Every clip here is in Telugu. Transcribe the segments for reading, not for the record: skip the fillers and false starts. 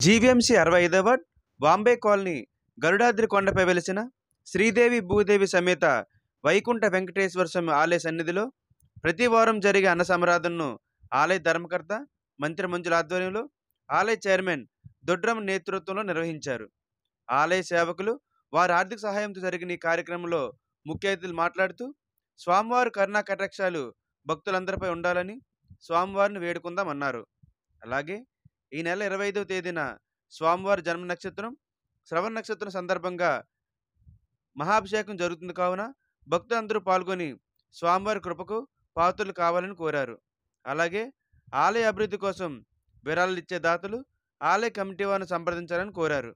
జీవీఎంసీ 65వ వార్డ్ బాంబే కాలనీ గరుడాద్రి కొండపై వెలిసిన శ్రీదేవి భూదేవి సమేత వైకుంఠ వెంకటేశ్వర స్వామి ఆలయ సన్నిధిలో ప్రతి వారం జరిగే అన్న సమరాధనను ఆలయ ధర్మకర్త మంత్రి మంజుల ఆధ్వర్యంలో ఆలయ చైర్మన్ దొడ్రమ్ నేతృత్వంలో నిర్వహించారు. ఆలయ సేవకులు వారి ఆర్థిక సహాయంతో జరిగిన ఈ కార్యక్రమంలో ముఖ్య అతిథులు మాట్లాడుతూ స్వామివారి కరుణా కటాక్షాలు భక్తులందరిపై ఉండాలని స్వామివారిని వేడుకుందామన్నారు. అలాగే ఈ నెల 25వ తేదీన స్వామివారి జన్మ నక్షత్రం శ్రవణ నక్షత్రం సందర్భంగా మహాభిషేకం జరుగుతుంది కావున భక్తులందరూ పాల్గొని స్వామివారి కృపకు పాత్రలు కావాలని కోరారు. అలాగే ఆలయ అభివృద్ధి కోసం విరాళాలు ఇచ్చే దాతలు ఆలయ కమిటీ వారిని సంప్రదించాలని కోరారు.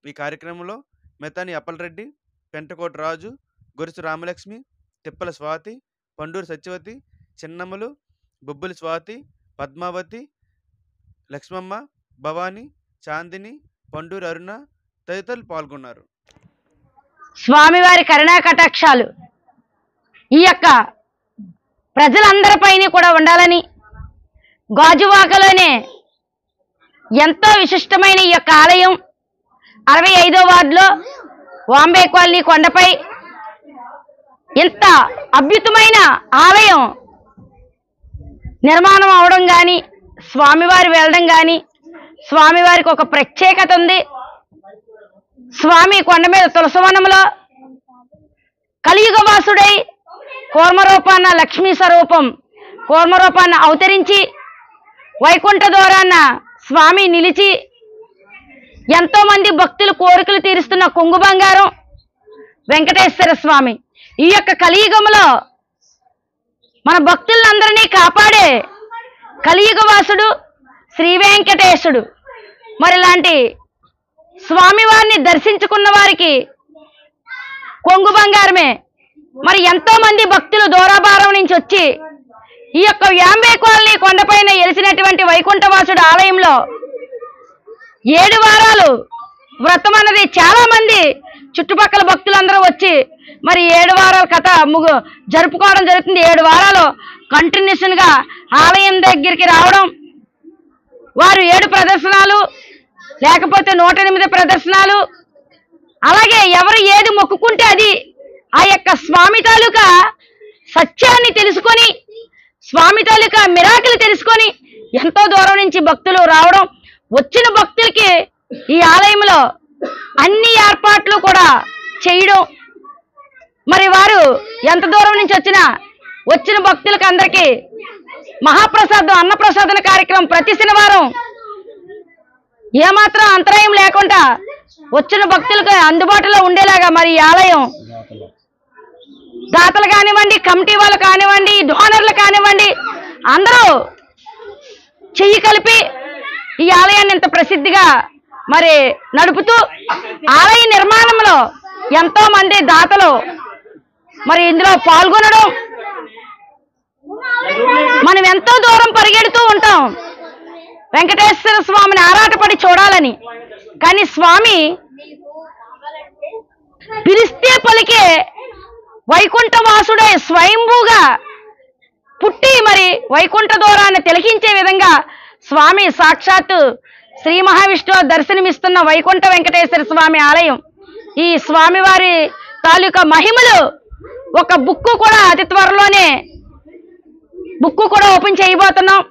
ఈ కార్యక్రమంలో మెతాని అప్పలరెడ్డి, పెంటకోట రాజు, గొరుసు రామలక్ష్మి, తిప్పల స్వాతి, పండూరు సత్యవతి, చిన్నమ్మలు, బొబ్బులి స్వాతి, పద్మావతి, లక్ష్మమ్మ, భవాని, చాందిని, పండూరు అరుణ తదితరులు పాల్గొన్నారు. స్వామివారి కరుణా కటాక్షాలు ఈ యొక్క ప్రజలందరిపైన కూడా ఉండాలని గాజువాకలోనే ఎంతో విశిష్టమైన ఈ యొక్క ఆలయం 65వ వార్డులో బాంబే కాలనీ కొండపై ఇంత అద్భుతమైన ఆలయం నిర్మాణం అవడం కానీ స్వామివారి వెళ్ళడం కానీ స్వామివారికి ఒక ప్రత్యేకత ఉంది. స్వామి కొండ మీద తులసవనంలో కలియుగ వాసుడై కూర్మరూపాన్న లక్ష్మీ స్వరూపం కూర్మరూపాన్ని అవతరించి వైకుంఠ ద్వారాన్న స్వామి నిలిచి ఎంతో మంది భక్తులు కోరికలు తీరుస్తున్న కొంగు బంగారం వెంకటేశ్వర స్వామి ఈ యొక్క కలియుగంలో మన భక్తులందరినీ కాపాడే కలియుగ వాసుడు శ్రీ వెంకటేశుడు. మరి ఇలాంటి స్వామివారిని దర్శించుకున్న వారికి కొంగు బంగారమే. మరి ఎంతో మంది భక్తులు దూరాభారం నుంచి వచ్చి ఈ యొక్క బాంబే కాలనీ కొండపైన వెలిసినటువంటి వైకుంఠవాసుడు ఆలయంలో 7 వారాలు వ్రతం అన్నది చాలా మంది చుట్టుపక్కల భక్తులందరూ వచ్చి మరి 7 వారాల కథ జరుపుకోవడం జరుగుతుంది. 7 వారాలు కంటిన్యూషన్ గా ఆలయం దగ్గరికి రావడం, వారు 7 ప్రదర్శనలు లేకపోతే 108 ప్రదర్శనలు, అలాగే ఎవరు ఏది మొక్కుకుంటే అది ఆ యొక్క స్వామి తాలూకా సత్యాన్ని తెలుసుకొని స్వామి తాలూకా మిరాకిల్ తెలుసుకొని ఎంతో దూరం నుంచి భక్తులు రావడం, వచ్చిన భక్తులకి ఈ ఆలయంలో అన్ని ఏర్పాట్లు కూడా చేయడం, మరి వారు ఎంత దూరం నుంచి వచ్చిన భక్తులకు అందరికీ మహాప్రసాదం అన్నప్రసాదన కార్యక్రమం ప్రతి శనివారం ఏమాత్రం అంతరాయం లేకుండా వచ్చిన భక్తులకు అందుబాటులో ఉండేలాగా మరి ఈ ఆలయం దాతలు కానివ్వండి, కమిటీ వాళ్ళు కానివ్వండి, డోనర్లు కానివ్వండి అందరూ చెయ్యి కలిపి ఈ ఆలయాన్ని ఇంత ప్రసిద్ధిగా మరి నడుపుతూ ఆలయ నిర్మాణంలో ఎంతో మంది దాతలు మరి ఇందులో పాల్గొనడం, మనం ఎంతో దూరం పరిగెడుతూ ఉంటాం వెంకటేశ్వర స్వామిని ఆరాటపడి చూడాలని, కానీ స్వామి పిలిస్తే పలికే వైకుంఠవాసుడే స్వయంభూగా పుట్టి మరి వైకుంఠ దూరాన్ని తిలకించే విధంగా స్వామి సాక్షాత్తు శ్రీ మహావిష్ణువు దర్శనమిస్తున్న వైకుంఠ వెంకటేశ్వర స్వామి ఆలయం. ఈ స్వామివారి తాలూకా మహిమలు ఒక బుక్కు కూడా అతి త్వరలోనే ఓపెన్ చేయబోతున్నాం.